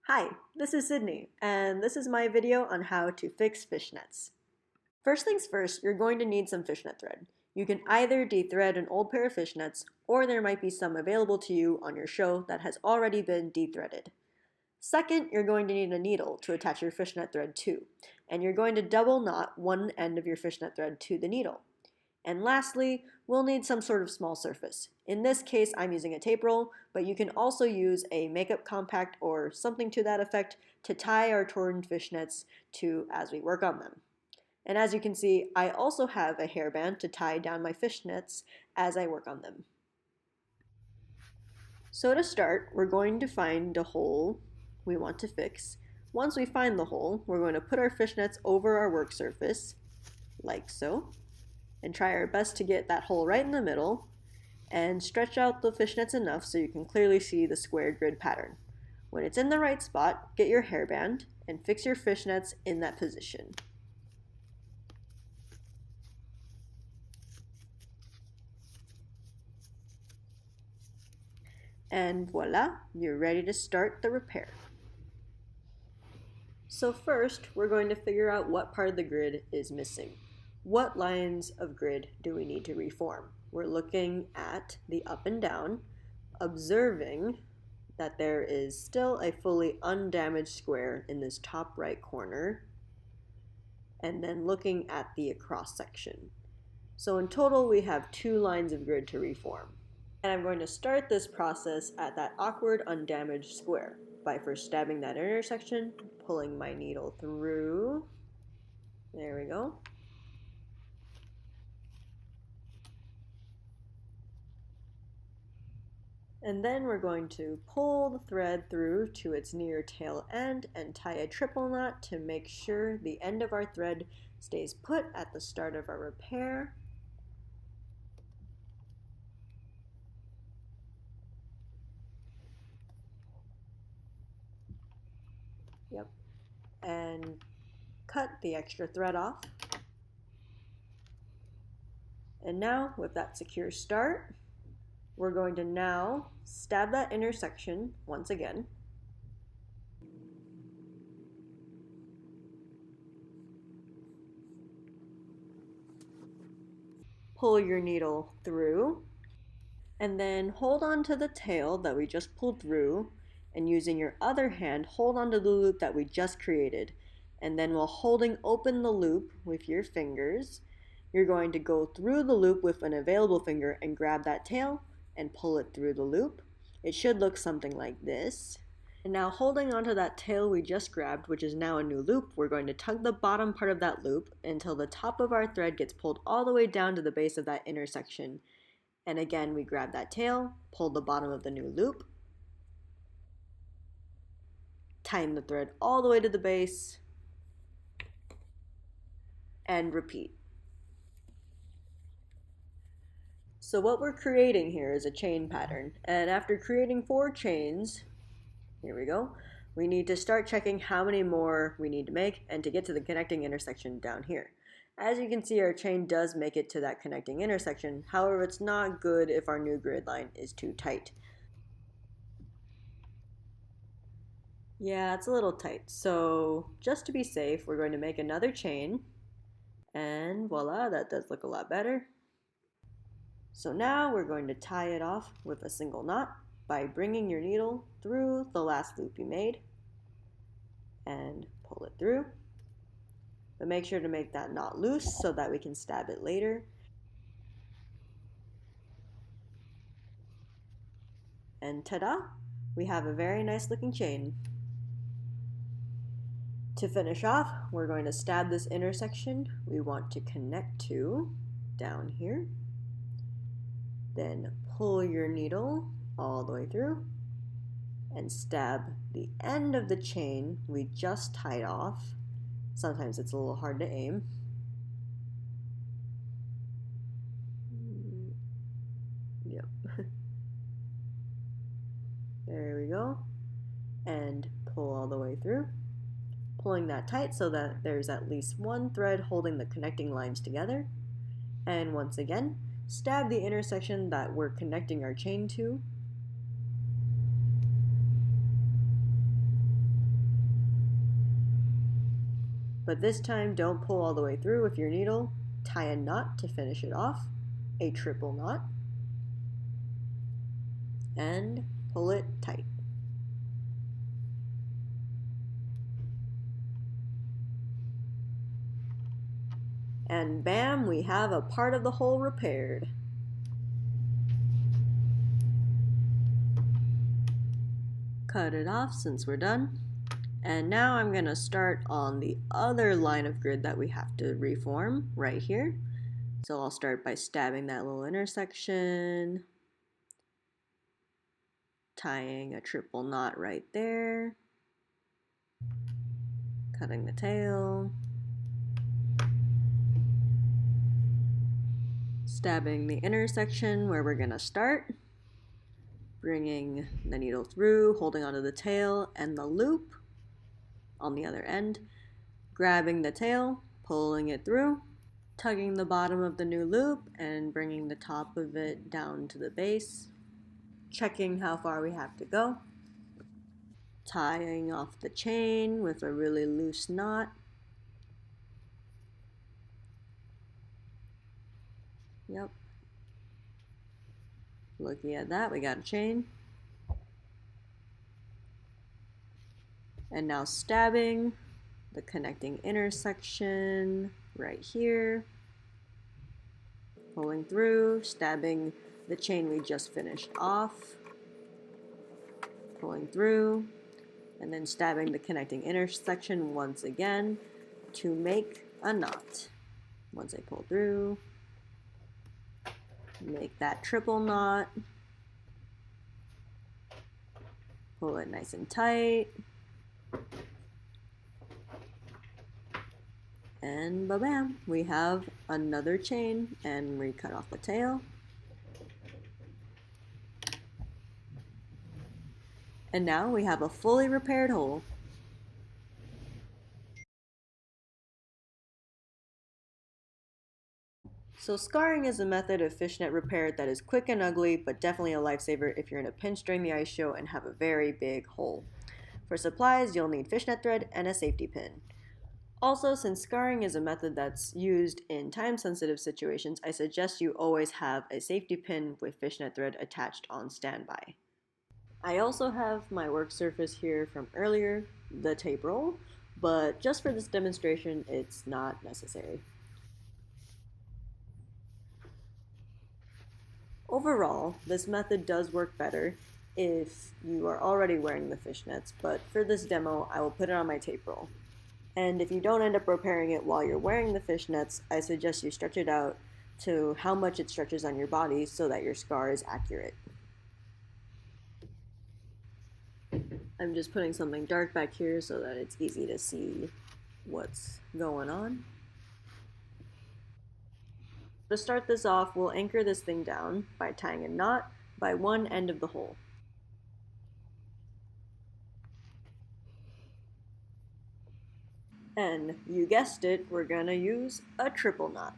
Hi, this is Sydney, and this is my video on how to fix fishnets. First things first, you're going to need some fishnet thread. You can either de-thread an old pair of fishnets, or there might be some available to you on your show that has already been de-threaded. Second, you're going to need a needle to attach your fishnet thread to, and you're going to double knot one end of your fishnet thread to the needle. And lastly, we'll need some sort of small surface. In this case, I'm using a tape roll, but you can also use a makeup compact or something to that effect to tie our torn fishnets to as we work on them. And as you can see, I also have a hairband to tie down my fishnets as I work on them. So to start, we're going to find the hole we want to fix. Once we find the hole, we're going to put our fishnets over our work surface, like so, and try our best to get that hole right in the middle and stretch out the fishnets enough so you can clearly see the square grid pattern. When it's in the right spot, get your hairband and fix your fishnets in that position. And voila, you're ready to start the repair. So first, we're going to figure out what part of the grid is missing. What lines of grid do we need to reform? We're looking at the up and down, observing that there is still a fully undamaged square in this top right corner, and then looking at the across section. So in total, we have 2 lines of grid to reform. And I'm going to start this process at that awkward undamaged square by first stabbing that intersection, pulling my needle through. There we go. And then we're going to pull the thread through to its near tail end and tie a triple knot to make sure the end of our thread stays put at the start of our repair. Yep. And cut the extra thread off. And now, with that secure start, we're going to now stab that intersection once again. Pull your needle through, and then hold on to the tail that we just pulled through, and using your other hand, hold on to the loop that we just created. And then while holding open the loop with your fingers, you're going to go through the loop with an available finger and grab that tail and pull it through the loop. It should look something like this. And now holding onto that tail we just grabbed, which is now a new loop, we're going to tug the bottom part of that loop until the top of our thread gets pulled all the way down to the base of that intersection. And again, we grab that tail, pull the bottom of the new loop, tighten the thread all the way to the base, and repeat. So what we're creating here is a chain pattern, and after creating 4 chains, here we go, we need to start checking how many more we need to make and to get to the connecting intersection down here. As you can see, our chain does make it to that connecting intersection. However, it's not good if our new grid line is too tight. Yeah, it's a little tight. So just to be safe, we're going to make another chain, and voila, that does look a lot better. So now we're going to tie it off with a single knot by bringing your needle through the last loop you made and pull it through. But make sure to make that knot loose so that we can stab it later. And ta-da! We have a very nice looking chain. To finish off, we're going to stab this intersection we want to connect to down here. Then pull your needle all the way through and stab the end of the chain we just tied off. Sometimes it's a little hard to aim. Yep. There we go. And pull all the way through. Pulling that tight so that there's at least one thread holding the connecting lines together. And once again, stab the intersection that we're connecting our chain to. But this time, don't pull all the way through with your needle. Tie a knot to finish it off, a triple knot, and pull it tight. And bam, we have a part of the hole repaired. Cut it off since we're done. And now I'm going to start on the other line of grid that we have to reform right here. So I'll start by stabbing that little intersection, tying a triple knot right there, cutting the tail, stabbing the intersection where we're going to start, bringing the needle through, holding onto the tail and the loop on the other end, grabbing the tail, pulling it through, tugging the bottom of the new loop and bringing the top of it down to the base, checking how far we have to go, tying off the chain with a really loose knot. Yep. Looking at that, we got a chain. And now stabbing the connecting intersection right here, pulling through, stabbing the chain we just finished off, pulling through, and then stabbing the connecting intersection once again to make a knot. Once I pull through, make that triple knot, pull it nice and tight, and ba-bam, we have another chain, and we cut off the tail. And now we have a fully repaired hole. So scarring is a method of fishnet repair that is quick and ugly, but definitely a lifesaver if you're in a pinch during the ice show and have a very big hole. For supplies, you'll need fishnet thread and a safety pin. Also, since scarring is a method that's used in time-sensitive situations, I suggest you always have a safety pin with fishnet thread attached on standby. I also have my work surface here from earlier, the tape roll, but just for this demonstration, it's not necessary. Overall, this method does work better if you are already wearing the fishnets, but for this demo, I will put it on my tape roll. And if you don't end up repairing it while you're wearing the fishnets, I suggest you stretch it out to how much it stretches on your body so that your scar is accurate. I'm just putting something dark back here so that it's easy to see what's going on. To start this off, we'll anchor this thing down by tying a knot by one end of the hole. And you guessed it, we're gonna use a triple knot.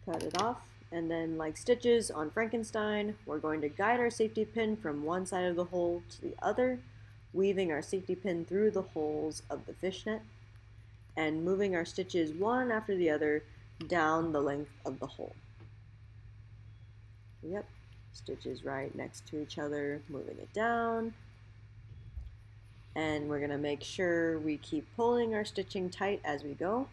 Cut it off, and then like stitches on Frankenstein, we're going to guide our safety pin from one side of the hole to the other, weaving our safety pin through the holes of the fishnet, and moving our stitches one after the other down the length of the hole. Yep. Stitches right next to each other, moving it down. And we're going to make sure we keep pulling our stitching tight as we go.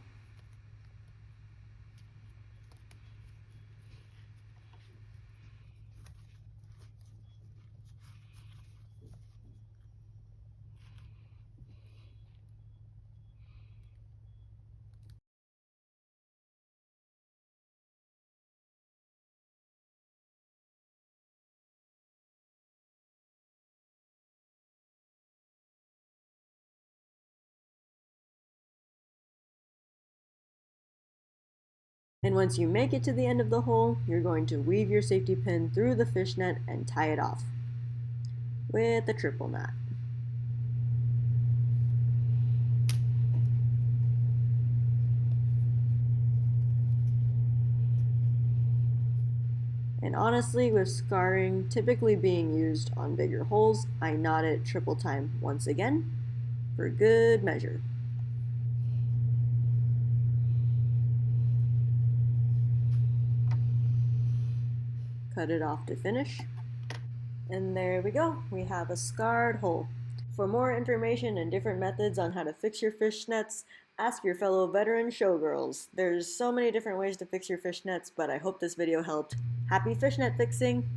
And once you make it to the end of the hole, you're going to weave your safety pin through the fishnet and tie it off with a triple knot. And honestly, with scarring typically being used on bigger holes, I knot it triple time once again for good measure. Cut it off to finish. And there we go, we have a scarred hole. For more information and different methods on how to fix your fishnets, ask your fellow veteran showgirls. There's so many different ways to fix your fishnets, but I hope this video helped. Happy fishnet fixing!